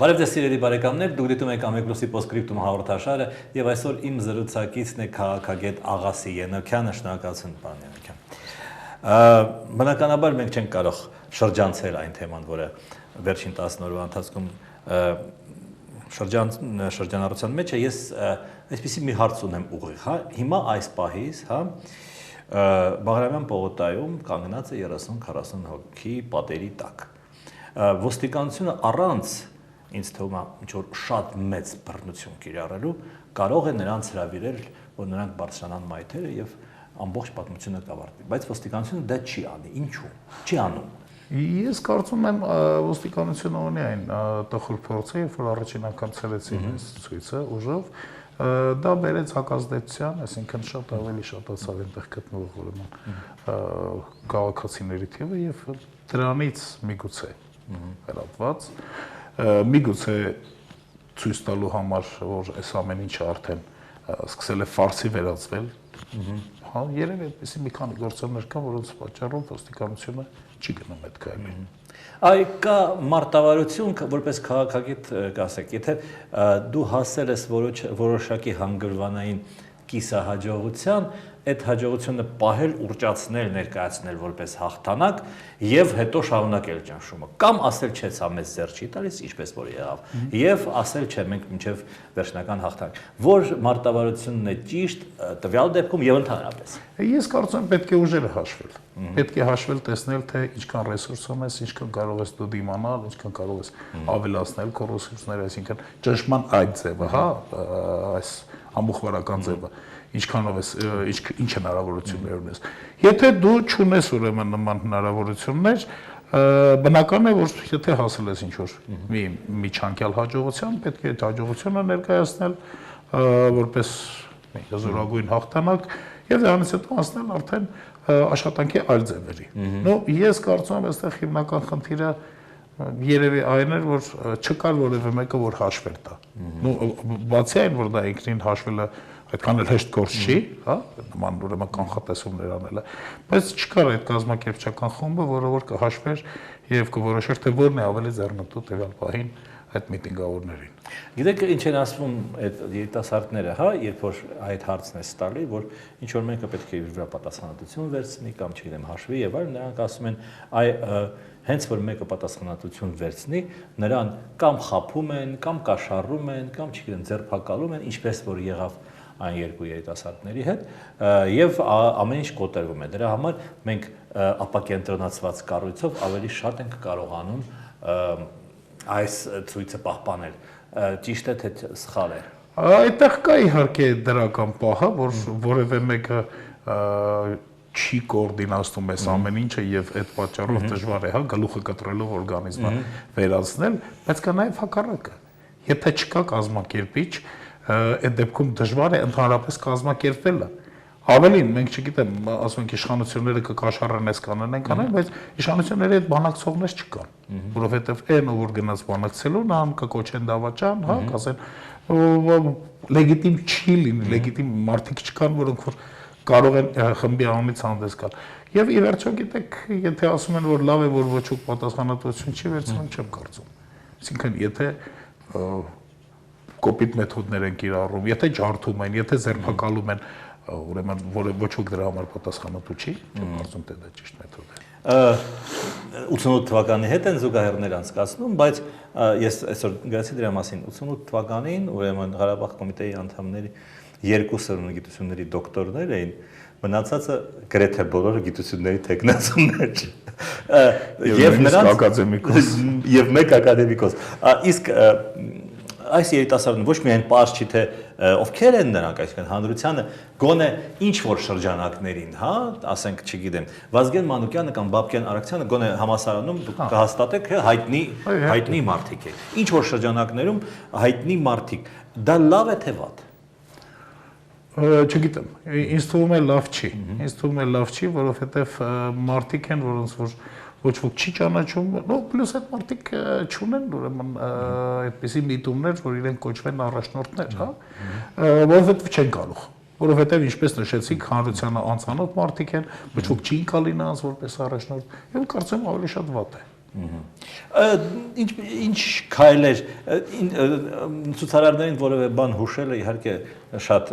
Բարև ձեզ սիրելի բարեկամներ, դուք դիտում եք Ամեգլոսի Պոստսկրիպտում հաղորդաշարը եւ այսօր իմ զրուցակիցն է քաղաքագետ Աղասի Ենոքյանը, շնորհակալություն պարոն Ենոքյան։ Բնականաբար մենք չենք կարող շրջանցել այն թեման, որը վերջին 10 օրվա ընթացքում շրջանառության մեջ է, ես այսպեսի մի հարց ունեմ ուղիղ, հա, հիմա այս պահից, հա, Բաղրամյան պողոտայում կանգնած է 30-40 հոգի պատերի տակ։ Ոստիկանությունը առանց ինձ թվում է ինչ-որ շատ մեծ բռնություն կիրառելու կարող է նրանց հրավիրել, որ նրանք բարձրանան մայթերը եւ ամբողջ պատմությունը կավարտվի, բայց ոստիկանությունը դա չի անի, ինչու՞, չի անում։ Ես կարծում եմ ոստիկանությունը ունի այն տխուր փորձը, երբ որ առաջին անգամ ցրեցին այս ցույցը ուժով, դա բերեց հակազդեցության, այսինքն շատ ավելի շատացավ այնտեղ գտնվող ուրեմն քաղաքացիների թիվը եւ դրանից միգուցե վերապված միգուցե ցույց տալու համար, որ այս ամեն ինչը արդեն սկսել է ֆարսի վերածվել, հա, երևի այդպեսի մի քանի գործոններ կան, որոնց պատճառով ոստիկանությունը չի գնում այդ քայլին։ Այ կա մարտավարություն, որպես քաղաքագետ կասեք, եթե դու հասել ես որոշակի հանգրվանային կիսահաջողության, այդ հաջողությունը պահել, ուռճացնել, ներկայացնել որպես հաղթանակ եւ հետո շարունակել ճնշումը, կամ ասել չէ, սա մեզ ձեռ չի տալիս, ինչպես որ եղավ, եւ ասել չէ, մենք մինչեւ վերջնական հաղթանակ, որ մարտավարությունն է ճիշտ տվյալ դեպքում եւ ընդհանրապես։ Ես կարծում եմ պետք է ուժերը հաշվել։ Պետք է հաշվել, տեսնել, թե ինչքան ռեսուրս ունես, ինչքան կարող ես դու դիմանալ, ինչքան կարող ես ավելացնել քո ռեսուրսները, այսինքն ճնշման այդ ձևը, հա, այս ամբողջական ձևը, ինչքանով ես, ինչ հնարավորություններ ունես։ Եթե դու չունես ուրեմն նման հնարավորություններ, բնական է, որ եթե հասել ես ինչ-որ մի միջանկյալ հաջողության, պետք է այդ հաջողությունը ներկայացնել որպես զորագույն հաղթանակ եւ դրանից հետո անցնել արդեն աշխատանքի այլ ձևերի։ Նո, ես կարծում եմ, այստեղ հիմնական խնդիրը երևի այն էր, որ չկար որևէ մեկը, որ հաշվեր տա։ Նո, բացի այն, որ դա ինքնին հաշվելը այդքան էլ հեշտ գործ չի, հա, նման ուրեմն կանխատեսումներ անելը, բայց չկար այդ կազմակերպչական խումբը, որը որ կհաշվեր եւ կորոշեր, թե որն է ավելի ձեռնտու տվյալ պահին այդ միտինգավորներին։ Գիտեք, ինչ են ասվում այդ երիտասարդները, հա, երբ որ այդ հարցն է ստալի, որ ինչ որ մեկը պետք է իր վրա պատասխանատվություն վերցնի կամ չգիտեմ հաշվի եւ այլն, նրանք ասում են, այ հենց որ մեկը պատասխանատվություն վերցնի, նրան կամ խաբում են, կամ կաշառում են, կամ չգիտեմ ձերբակալում են, ինչպես որ եղավ այն երկու երիտասարդների հետ եւ ամեն ինչ կոտրվում է։ Դրա համար մենք ապակենտրոնացված կառույցով ավելի շատ ենք կարողանում այս ցույցը պահպանել։ Ճիշտ է թե սխալ է։ Այդտեղ կա իհարկե դրական պահը, որ որևէ մեկը չի կոորդինացնում այս ամեն ինչը եւ այդ պատճառով դժվար է, հա, գլուխը կտրելով օրգանիզմը վերացնել, բայց կա նաեւ հակառակը։ Եթե չկա կազմակերպիչ, այդ դեպքում դժվար է ընդհանրապես կազմակերպելը։ Ավելին, մենք չգիտեմ, ասում ենք իշխանությունները կկաշառեն այս կանոնեն կանեն, բայց իշխանությունների այդ բանակցողներ չկան, որովհետև այն ով որ գնաց բանակցելու, նրան կկոչեն դավաճան, հա, կասեն լեգիտիմ չի լինի, լեգիտիմ մարդիկ չկան, որոնք որ կարող են խմբի անունից հանդես գալ։ Եվ ի վերջո գիտեք, եթե ասում են, որ լավ է, որ ոչ ոք պատասխանատվություն չի վերցնում, չեմ կարծում։ Այսինքն, եթե կոպիտ մեթոդներ են կիրառում, եթե ջարդում են, եթե ձերբակալում են, ուրեմն ոչ ոք դրա համար պատասխանատու չի, չեմ կարծում, թե դա ճիշտ մեթոդ է։ 88 թվականի հետ են զուգահեռներ անցկացնում, բայց ես այսօր գրեցի դրա մասին, 88 թվականին ուրեմն Ղարաբաղ կոմիտեի անդամների երկու սեռնագիտությունների դոկտորներ էին, մնացածը գրեթե բոլորը գիտությունների թեկնածուներ եւ նրանց ակադեմիկոս եւ մեկ ակադեմիկոս։ Իսկ այս երիտասարդները ոչ միայն պարզ չի թե ովքեր են նրանք, այսինքն հանրությանը գոնե ինչ որ շրջանակներին, հա, ասենք, չգիտեմ, Վազգեն Մանուկյանը կամ Բաբկեն Արաքցյանը գոնե համասարանում կհաստատեք հայտնի մարդիկ են։ Ինչ որ շրջանակներում հայտնի մարդիկ, դա լավ է թե վատ։ Չգիտեմ, ինձ թվում է լավ չի։ Ինձ թվում է լավ չի, որովհետև մարդիկ են, որոնց որ ոչ ոք չի ճանաչում, նո պլյուս այդ մարդիկ չունեն ուրեմն այդպիսի միտումներ, որ իրենք կոչվեն առաջնորդներ, հա, որովհետև չեն կարող, որովհետև ինչպես նշեցիք, հանրությանը անծանոթ մարդիկ են, ոչ ոք չի եկա լինի նրանց որպես առաջնորդ, եւ կարծում եմ ավելի շատ վատ է։ Ինչ քայլեր ցուցարարներին որևէ բան հուշելը իհարկե շատ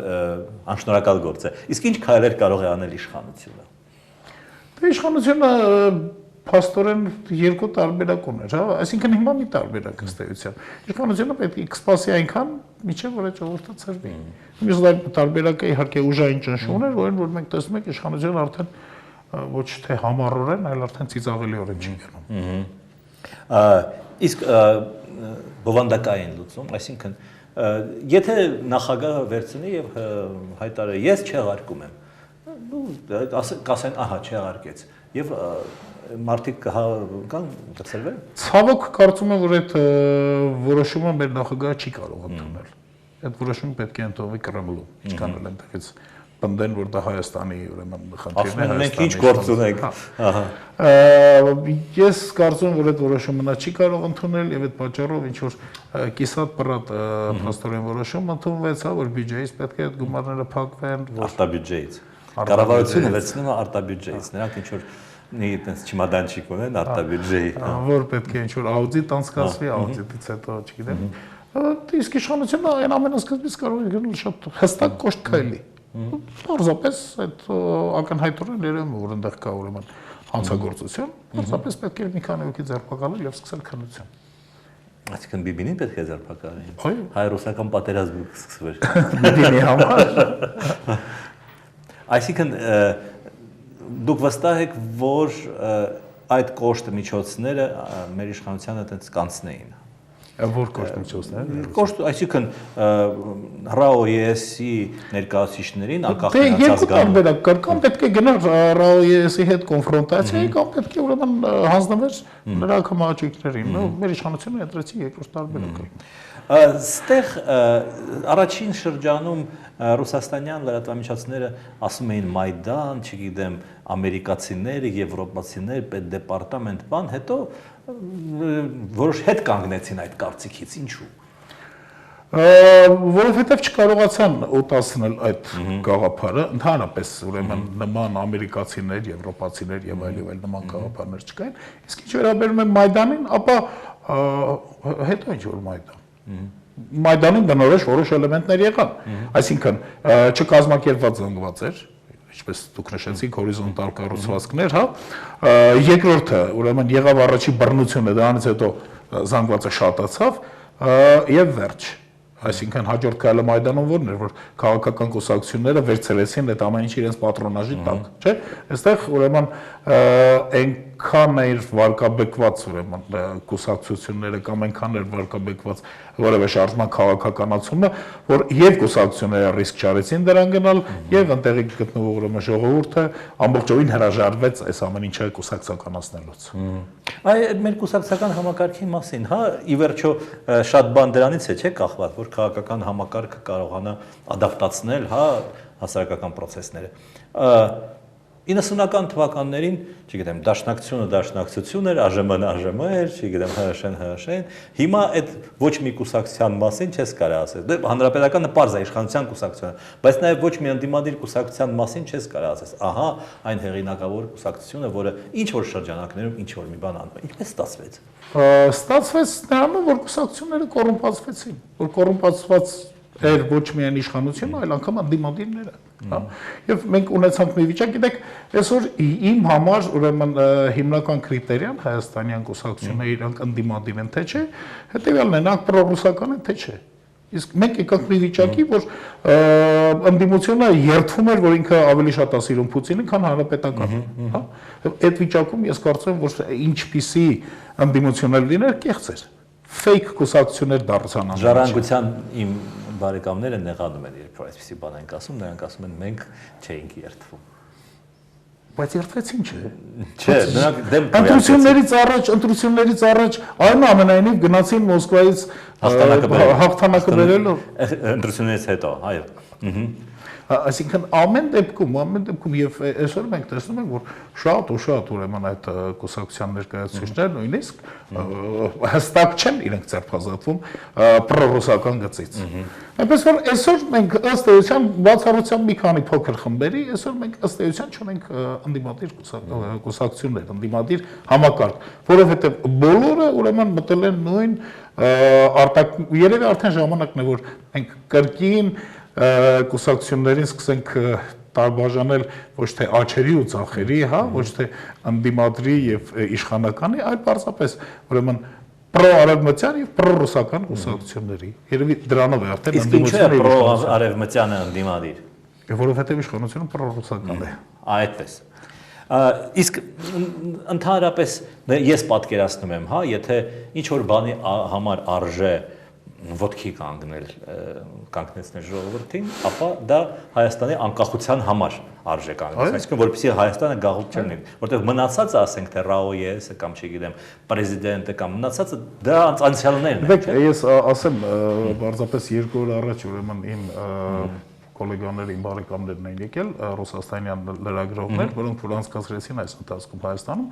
անշնորհակալ գործ է։ Իսկ ինչ քայլեր կարող է անել իշխանությունը։ Դե իշխանությունը փաստորեն երկու տարբերակ ուներ, հա, այսինքն հիմա մի տարբերակ ըստ էության։ Իշխանությունը պետք է կսպասի այնքան, մինչև որ այդ ժողովուրդը ծրվի։ Մյուս տարբերակը իհարկե ուժային ճնշումն էր, որ մենք տեսնում ենք իշխանությունը արդեն ոչ թե համառորեն, այլ արդեն ծիծաղելիորեն չի գնում։ Իսկ բովանդակային լուծում, այսինքն եթե նախագահը վերցնի եւ հայտարարի ես չեղարկում եմ, կասեն ահա չեղարկեց եւ մարդիկ կան կծրվեն։ Ցավոք կարծում եմ որ այդ որոշումը մեր նախագահը չի կարող ընդունել։ Այդ որոշումը պետք է ընդունվի Կրեմլում, ինչքան էլ այնտեղից պնդեն որ դա Հայաստանի ուրեմն խնդիրն է, մենք ինչ գործ ունենք։ Ահա։ Ես կարծում եմ որ այդ որոշումը նա չի կարող ընդունել եւ այդ պատճառով ինչ որ կիսատ պրատ փաստորեն որոշում ընդունվեց, հա, որ բյուջեից պետք է այդ գումարները փակվեն, արտաբյուջեից։ Կառավարությունը վերցնում է արտաբյուջեից, նրանք ինչ որ մի այդպես չիմադանչիկ ունեն արտաբյուջեի, որ պետք է ինչ որ աուդիտ անցկացվի, աուդիտից հետո, չգիտեմ։ Իսկ իշխանությունը այն ամենասկզբից կարող է գնել շատ հստակ կոշտ քայլի։ Պարզապես այդ ակնհայտորեն երևում որ այնտեղ կա ուրեմն հանցագործություն, պարզապես պետք է մի քանի հոգի ձերբակալել եւ սկսել քննություն։ Այսինքն Բիբինին պետք է ձերբակալել։ Այո։ Հայ-ռուսական պատերազմը սկսվեր։ Բիբինի համար։ Այսինքն դուք վստահ եք, որ այդ կոշտ միջոցները մեր իշխանությանը այդպես կանցնեին։ Որ կոշտ միջոցներ։ Կոշտ, այսինքն ՌԱՕԵՍ-ի ներկայացուցիչներին անկախ մնաց երկու տարբերակ կար, կամ պետք է գնար ՌԱՕԵՍ-ի հետ կոնֆրոնտացիայի, կամ պետք է ուրեմն հանձնվեր նրա կամաճույքներին։ Մեր իշխանությունը ընտրեցի երկրորդ տարբերակը։ Այստեղ առաջին շրջանում ռուսաստանյան լրատվամիջոցները ասում էին Մայդան, չգիտեմ, ամերիկացիներ, եվրոպացիներ, պետդեպարտամենտ, բան, հետո որոշ հետ կանգնեցին այդ կարծիքից, ինչու։ Որովհետև չկարողացան օտասնել այդ գաղափարը, ընդհանրապես ուրեմն նման ամերիկացիներ, եվրոպացիներ եւ այլ նման գաղափարներ չկային, իսկ ինչ վերաբերում է Մայդանին, ապա հետո ինչ որ Մայդան Մայդանում բնորոշ որոշ էլեմենտներ եղան, այսինքն չկազմակերպված զանգված էր, ինչպես դուք նշեցիք, հորիզոնտալ կառուցվածքներ, հա, երկրորդը ուրեմն եղավ առաջի բռնությունը, դրանից հետո զանգվածը շատացավ եւ վերջ, այսինքն հաջորդ քայլը Մայդանում որն էր, որ քաղաքական կուսակցությունները վերցրեցին այդ ամեն ինչ իրենց պատրոնաժի տակ, չէ՞, այստեղ ուրեմն այնքան էր վարկաբեկված ուրեմն կուսակցությունները կամ այնքան էր վարկաբեկված որևէ շարժման քաղաքականացումը, որ եւ կուսակցությունները ռիսկ չարեցին դրան գնալ եւ ընտեղի գտնվող ուրեմն ժողովուրդը ամբողջովին հրաժարվեց այս ամեն ինչը կուսակցականացնելուց։ Այդ մեր կուսակցական համակարգի մասին, հա, ի վերջո շատ բան դրանից է, չէ՞, կախված, որ քաղաքական համակարգը կարողանա ադապտացնել, հա, հասարակական process-ները։ 90-ական թվականներին, չգիտեմ, դաշնակցություն էր, ԱԺՄ էր, չգիտեմ, ՀՀՇ-ն, հիմա այդ ոչ մի կուսակցության մասին չես կարող ասել։ Դե հանրապետականը պարզ է իշխանության կուսակցությունը, բայց նաև ոչ մի ընդդիմադիր կուսակցության մասին չես կարող ասել։ Ահա այն հեղինակավոր կուսակցությունը, որը ինչ որ շրջանակներում ինչ որ մի բան անում է։ Ինչպես ստացվեց։ Ստացվեց նրանով, որ կուսակցությունները կոռումպացվեցին, որ կոռումպացված էր ոչ միայն իշխանությունը, այլ անգամ ընդդիմադիրները, հա։ Եվ մենք ունեցանք մի վիճակ, գիտեք, այսօր իմ համար ուրեմն հիմնական կրիտերիան հայաստանյան կուսակցությունները իրանք ընդդիմադիր են, թե չէ, հետեւյալն է, նրանք պրոռուսական են, թե չէ։ Իսկ մենք եկանք մի վիճակի, որ ընդդիմությունը երդվում էր, որ ինքը ավելի շատ է սիրում Պուտինին, քան հանրապետականը, հա։ Այդ վիճակում ես կարծում եմ, որ ինչպիսի ընդդիմություններ լիներ, կեղծ էր։ Fake կուսակցություններ դարձան։ Ժառանգության իմ բարեկամները նեղանում են, երբ որ այսպեսի բան են ասում, նրանք ասում են մենք չէինք երդվում։ Բայց երդվեցին չէ։ Չէ, նրանք դեմ ընտրություններից առաջ այնուամենայնիվ գնացին Մոսկվայից հաղթանակը բերելով։ Ընտրություններից հետո, այո։ Այսինքն ամեն դեպքում եւ այսօր մենք տեսնում ենք, որ շատ ու շատ ուրեմն այդ կուսակցության ներկայացուցիչներ նույնիսկ հստակ չեն իրենք ձերբազատվում պրոռուսական գծից։ Այնպես որ այսօր մենք ըստ էության բացառությամբ մի քանի փոքր խմբերի, այսօր մենք ըստ էության չունենք ընդդիմադիր կուսակցություններ, ընդդիմադիր համակարգ, որովհետեւ բոլորը ուրեմն մտել են նույն երևի արդեն ժամանակն է, որ մենք կրկին կուսակցություններին սկսենք տարբաժանել ոչ թե աչերի ու ծախերի, հա, ոչ թե ընդդիմադրի եւ իշխանականի, այլ պարզապես ուրեմն պրոարևմտյան եւ պրոռուսական կուսակցությունների։ Երևի դրանով է արդեն ընդդիմությունը պրոարևմտյանը ընդդիմադիր։ Որովհետեւ իշխանությունը պրոռուսական է։ Այդպես։ Իսկ ընդհանրապես ես պատկերացնում եմ, հա, եթե ինչ որ բանի համար արժե ոտքի կանգնեցնել ժողովրդին, ապա դա Հայաստանի անկախության համար արժե կանգնեցնել, այսինքն որպեսզի Հայաստանը գաղութ չլինի, որտեղ մնացածը, ասենք թե ՌԱՕ-ը կամ չգիտեմ, պրեզիդենտը կամ մնացածը դա անցյալներն են։ Դեք ես ասեմ բարձրապես 2 օր առաջ ուրեմն իմ կոլեգաները, իմ բարեկամներն էին եկել ռուսաստանյան լրագրողներ, որոնք որ անցկացրեցին այս ընթացքում Հայաստանում,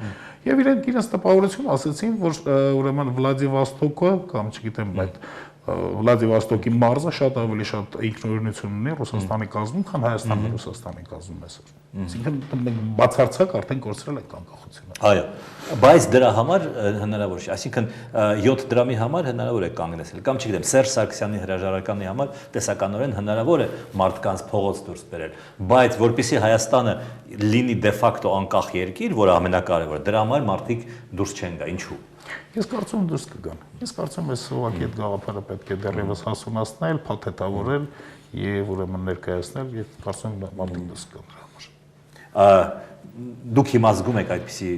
եւ իրենց տպավորություն ասացին, որ ուրեմն Վլադիվոստոկը կամ չգիտեմ, այդ Վլադիվոստոկի մարզը շատ ավելի շատ ինքնուրույնություն ունի Ռուսաստանի կազմում, քան Հայաստանը Ռուսաստանի կազմում այսօր։ Այսինքն մենք բացարձակ արդեն կորցրել ենք անկախությունը։ Այո, բայց դրա համար հնարավոր չէ, այսինքն 7 դրամի համար հնարավոր է կանգնեցնել, կամ չգիտեմ, Սերժ Սարգսյանի հրաժարականի համար տեսականորեն հնարավոր է մարդկանց փողոց դուրս բերել, բայց որpիսի Հայաստանը լինի դե ֆակտո անկախ երկիր, որը ամենակարևորը, դրա համար մարդիկ դուրս չեն գա, ինչու։ Ես կարծում եմ դուրս կգան։ Ես կարծում եմ, այս ուղղակի այդ գաղափարը պետք է դեռևս հասունացնել, փաթեթավորել եւ ուրեմն ներկայացնել եւ կարծում եմ մարդիկ դուրս կգան դրա համար։ Դուք հիմա զգում եք այդպիսի։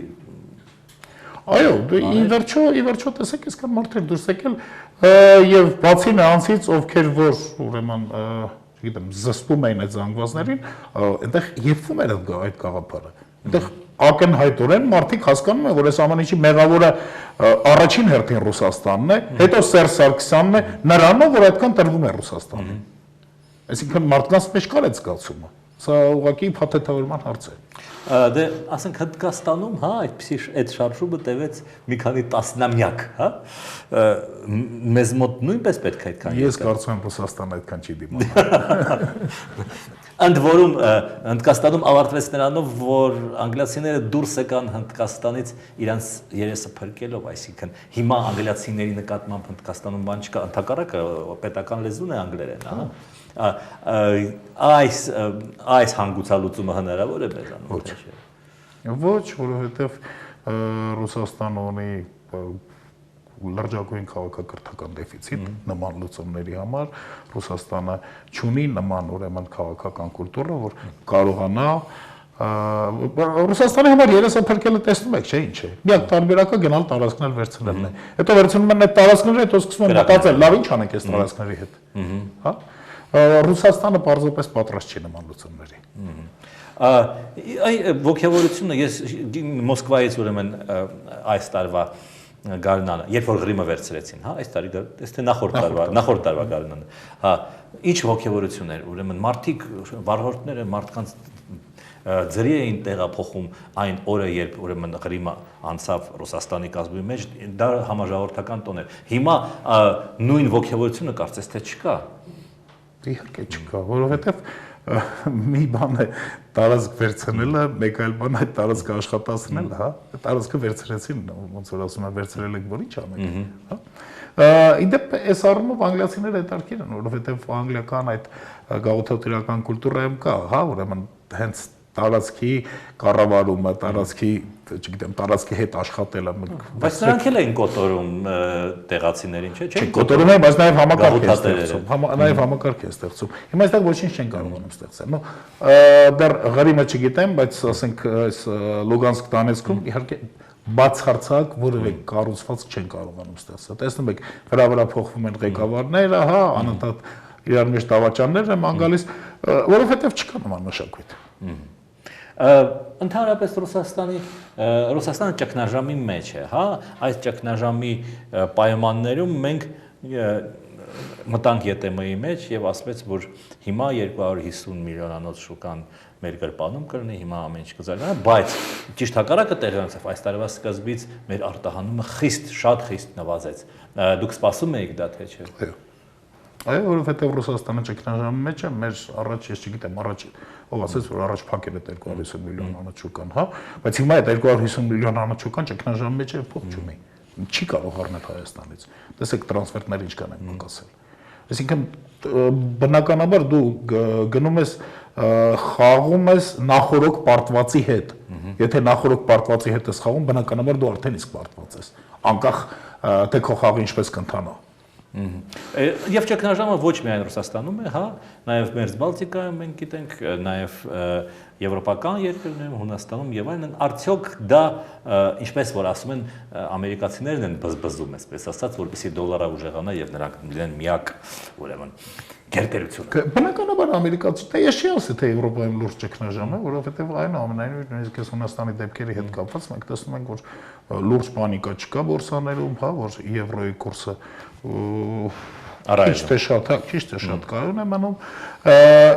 Այո, ի վերջո տեսեք, այսքան մարդեր դուրս եկել եւ բացի նրանցից, ովքեր որ ուրեմն չգիտեմ, զսպում էին այդ զանգվածներին, այնտեղ եփվում էր այդ գաղափարը։ Այնտեղ ակնհայտորեն մարդիկ հասկանում են, որ այս ամեն ինչի մեղավորը առաջին հերթին Ռուսաստանն է, հետո Սերժ Սարգսյանն է, նրանով, որ այդքան տրվում է Ռուսաստանին։ Այսինքն մարդկանց մեջ կար այդ զգացումը։ Սա ուղղակի փաթեթավորման հարց է։ Դե ասենք Հնդկաստանում, հա, այդպիսի այդ շարժումը տևեց մի քանի տասնամյակ, հա։ Մեզ մոտ նույնպես պետք է այդքան։ Ես կարծում եմ Ռուսաստանը այդքան չի դիմանա։ Ընդ որում Հնդկաստանում ավարտվեց նրանով, որ անգլիացիները դուրս եկան Հնդկաստանից իրանց երեսը փրկելով, այսինքն հիմա անգլիացիների նկատմամբ Հնդկաստանում բան չկա, ընդհակառակը պետական լեզուն է անգլերենը, հա։ Այս հանգուցալուծումը հնարավոր է մեզանում։ Ոչ, որովհետև Ռուսաստանը ունի լրջագույն քաղաքակրթական դեֆիցիտ նման լուծումների համար, Ռուսաստանը չունի նման ուրեմն քաղաքական կուլտուրա, որ կարողանա Ռուսաստանի համար երեսը փրկելը տեսնում եք, չէ՞ ինչ է։ Միակ տարբերակը գնալ տարածքներ վերցնելն է։ Հետո վերցնում են այդ տարածքները, հետո սկսում են մտածել, լավ ինչ անենք այս տարածքների հետ։ Հա։ Ռուսաստանը պարզապես պատրաստ չի նման լուծումների։ Այ ոգևորությունը ես Մոսկվայից ուրեմն այս տարվա գարնանը, երբ որ Ղրիմը վերցրեցին, հա, այս տարի, այս թե նախորդ տարվա գարնանը, հա, ինչ ոգևորություն էր, ուրեմն մարդիկ, վարորդները մարդկանց ձրի էին տեղափոխում այն օրը, երբ ուրեմն Ղրիմը անցավ Ռուսաստանի կազմի մեջ, դա համաժողովրդական տոն էր։ Հիմա նույն ոգևորությունը կարծես թե չկա։ Իհարկե չկա, որովհետև մի բան է տարածք վերցնելը, մեկ այլ բան է տարածքը աշխատացնելը, հա, տարածքը վերցրեցին, ոնց որ ասում են, վերցրել եք, որ ինչ անեք, հա։ Իդեպ այս առումով անգլիացիները հետարքիր են, որովհետև անգլիական այդ գաղութատիրական կուլտուրայում կա, հա, ուրեմն հենց տարածքի կառավարումը, տարածքի, չգիտեմ, տարածքի հետ աշխատելը։ Բայց նրանք էլ են կոտորում տեղացիներին, չէ՞։ Չէ, կոտորում են, բայց նաև համակարգ է ստեղծում։ Նաև համակարգ է ստեղծում։ Հիմա այստեղ ոչինչ չեն կարողանում ստեղծել։ Նո, դեռ Ղրիմը չգիտեմ, բայց ասենք այս Լուգանսկ Դոնեցկում իհարկե բացարձակ որևէ կառուցվածք չեն կարողանում ստեղծել։ Տեսնում եք, վրա փոխվում են ղեկավարները, հա, անընդհատ իրար մեջ դավաճաններ են ման գալիս, որովհետև չկա նման մշակույթ։ Ընդհանրապես Ռուսաստանը ճգնաժամի մեջ է, հա, այս ճգնաժամի պայմաններում մենք մտանք ԵՏՄ-ի մեջ եւ ասվեց, որ հիմա 250 միլիոնանոց շուկան մեր գրպանում կլինի, հիմա ամեն ինչ կզարգանա, բայց ճիշտ հակառակը տեղի ունեցավ, այս տարվա սկզբից մեր արտահանումը շատ խիստ նվազեց։ Դուք սպասում եք դա թե չէ։ Այո, որովհետև Ռուսաստանը ճգնաժամի մեջ է, մեր առաջ, ես չգիտեմ, առաջ ով ասեց, որ առաջ փակել է 250 միլիոնանոց շուկան, հա, բայց հիմա այդ 250 միլիոնանոց շուկան ճգնաժամի մեջ է, փող չունի։ Չի կարող առնել Հայաստանից։ Տեսեք տրանսֆերտները ինչքան են պակասել։ Այսինքն բնականաբար դու գնում ես խաղում ես նախորոք պարտվածի հետ։ Եթե նախորոք պարտվածի հետ ես խաղում, բնականաբար դու արդեն իսկ պարտված ես։ Անկախ թե քո խաղը ինչպես կընթանա։ Եվ ճգնաժամը ոչ միայն Ռուսաստանում է, հա, նաև մեր Բալտիկայում մենք գիտենք, նաև եվրոպական երկրներում, Հունաստանում եւ այլն, արդյոք դա ինչպես որ ասում են ամերիկացիներն են բզբզում, այսպես ասած, որպեսզի դոլարը ուժեղանա եւ նրանք լինեն միակ, ուրեմն գերտերությունը։ Բնականաբար ամերիկացիները ես չի ասի թե Եվրոպայում լուրջ ճգնաժամ է, որովհետեւ այնուամենայնիվ նույնիսկ Հունաստանի դեպքերի հետ կապված մենք տեսնում ենք, որ լուրջ պանիկա չկա բորսաներում, հա, որ եվրոյի կուրսը ճիշտ է շատ կայուն է մնում,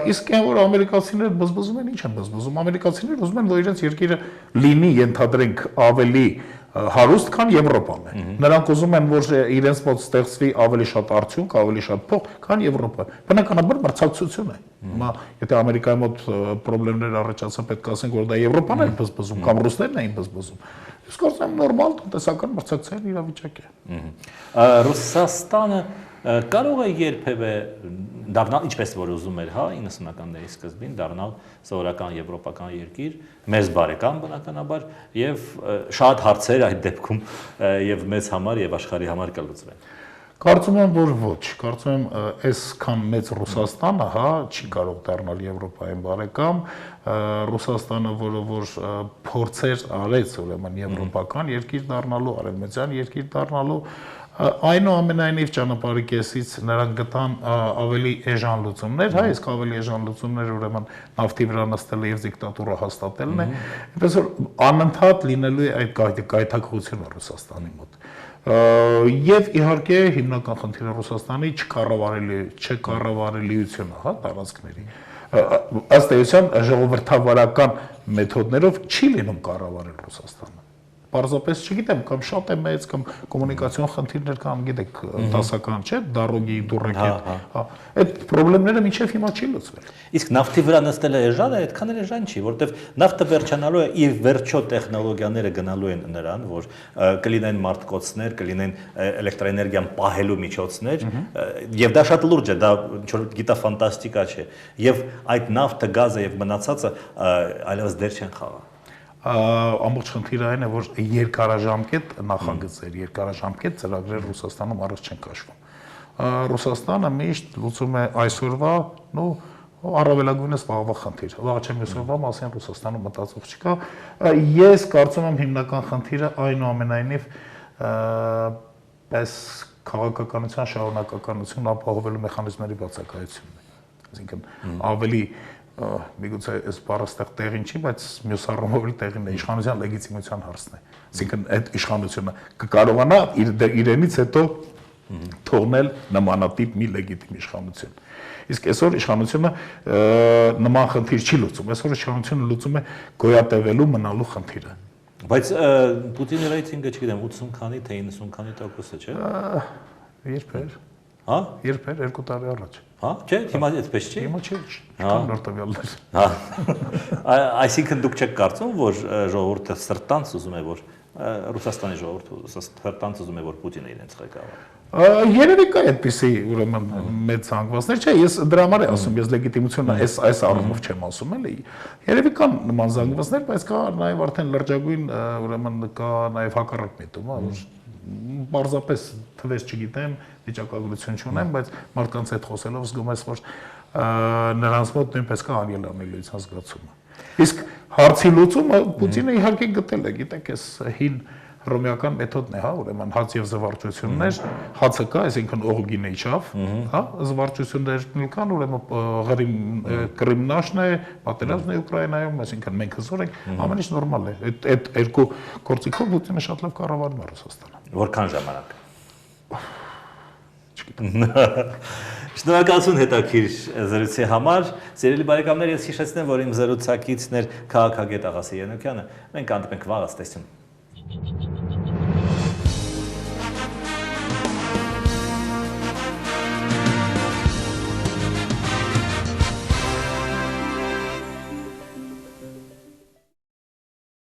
իսկ այն որ ամերիկացիները բզբզում են, ինչ են բզբզում, ամերիկացիները ուզում են, որ իրենց երկիրը լինի, ենթադրենք, ավելի հարուստ, քան Եվրոպան է։ Նրանք ուզում են, որ իրենց մոտ ստեղծվի ավելի շատ արդյունք, ավելի շատ փող, քան Եվրոպան։ Բնականաբար մրցակցություն է։ Հիմա եթե Ամերիկայի մոտ խնդիրներ առաջացան, պետք է ասենք, որ դա Եվրոպան է բզբզում, կամ ռուսներն էին բզբզում։ Իսկ գործում նորմալ տնտեսական մրցակցային իրավիճակ է։ Ռուսաստանը կարող է երբևէ դառնալ, ինչպես որ ուզում էր, հա, 90-ականների սկզբին դառնալ սովորական եվրոպական երկիր, մեծ բարեկամ բնականաբար, եւ շատ հարցեր այդ դեպքում եւ մեծ համար եւ աշխարհի համար կլուծվեն։ Կարծում եմ, որ ոչ, կարծում եմ, այսքան մեծ Ռուսաստանը, հա, չի կարող դառնալ Եվրոպային բարեկամ, Ռուսաստանը, որ փորձեր արեց, ուրեմն եվրոպական երկիր դառնալու, արևմտյան երկիր դառնալու, այնուամենայնիվ ճանապարհի կեսից նրանք գտան ավելի էժան լուծումներ, հա, իսկ ավելի էժան լուծումներ ուրեմն նավթի վրա նստելը եւ դիկտատուրա հաստատելն է, այնպես որ անընդհատ լինելու է այդ գայթակղությունը Ռուսաստանի մոտ։ Եվ իհարկե հիմնական խնդիրը Ռուսաստանի չկառավարելիությունը, հա, տարածքների։ Ըստ էության ժողովրդավարական մեթոդներով չի լինում կառավարել Ռուսաստանը։ Պարզապես չգիտեմ, կամ շատ է մեծ, կամ կոմունիկացիոն խնդիրներ կան, գիտեք, դասական չէ, դարոգի, դուրեկի, հա, այդ խնդիրները մինչև հիմա չի լուծվել։ Իսկ նավթի վրա նստելը էժան է, այդքան էլ էժան չի, որովհետև նավթը վերջանալու է, իր վերջո տեխնոլոգիաները գնալու են նրան, որ կլինեն մարտկոցներ, կլինեն էլեկտրաէներգիան պահելու միջոցներ, եւ դա շատ լուրջ է, դա ինչ որ գիտաֆանտաստիկա չէ, եւ այդ նավթը, գազը եւ մնացածը այլևս դեր չեն խաղա։ Ամբողջ խնդիրը այն է, որ երկարաժամկետ նախագծեր, երկարաժամկետ ծրագրեր Ռուսաստանում առանց չեն քաշվում։ Ռուսաստանը միշտ լուծում է այսօրվա, նո առավելագույնս վաղվա խնդիր։ Վաղ չեմ այսօրվա մասին Ռուսաստանում մտածող չկա։ Ես կարծում եմ հիմնական խնդիրը այնուամենայնիվ պես քաղաքականության շարունակականություն ապահովելու մեխանիզմների բացակայությունն է։ Այսինքն ավելի միգուցե այս բառը ստեղ տեղին չի, բայց մյուս առումով էլ տեղին է, իշխանության լեգիտիմության հարցն է։ Այսինքն այդ իշխանությունը կկարողանա իրենից հետո թողնել նմանատիպ մի լեգիտիմ իշխանություն։ Իսկ այսօր իշխանությունը նման խնդիր չի լուծում, այսօր իշխանությունը լուծում է գոյատևելու մնալու խնդիրը։ Բայց Պուտինի ռեյտինգը, չգիտեմ, 80 քանի թե 90 քանի տոկոս է, չէ՞։ Երբ էր։ Հա? Երբ էր 2 տարի առաջ։ Հա, չէ, հիմա այդպես չի։ Հիմա չի, չկան նոր տվյալներ։ Հա։ Այսինքն դուք չեք կարծում, որ ժողովուրդը սրտանց ուզում է, որ Ռուսաստանի ժողովուրդը սրտանց ուզում է, որ Պուտինը իրենց ղեկավարի։ Երևի կա այդպիսի ուրեմն մեծ զանգվածներ, չէ, ես դրա համար եմ ասում, ես լեգիտիմությունը այս առումով չեմ ասում էլի։ Երևի կան նման զանգվածներ, բայց կա նաև արդեն լրջագույն ուրեմն կա նաև հակառակ միտում, հա, որ պարզապես թվեր չգիտեմ, վիճակագրություն չունեմ, բայց մարդկանց հետ խոսելով զգում ես, որ նրանց մոտ նույնպես կա անգելանելիության զգացումը։ Իսկ հարցի լուծումը Պուտինը իհարկե գտել է, գիտեք, այս հին հռոմեական մեթոդն է, հա, ուրեմն հաց եւ զվարճություններ, հացը կա, այսինքն օղգին է իջավ, հա, զվարճություններն կան, ուրեմն Կրիմնաշն է, պատերազմն է Ուկրաինայում, այսինքն մենք հզոր ենք, ամեն ինչ նորմալ է։ Այդ երկու գործիքով Պուտինը շատ լավ կառավարում է Ռուսաստանը։ Որքան ժամանակ։ չգիտեմ։ Շնորհակալություն հետաքրքիր զրույցի համար։ Սիրելի բարեկամներ, ես հիշեցնեմ, որ իմ զրուցակիցն էր քաղաքագետ Աղասի Յանուկյանը։ Մենք կհանդիպենք վաղ, ցտեսություն։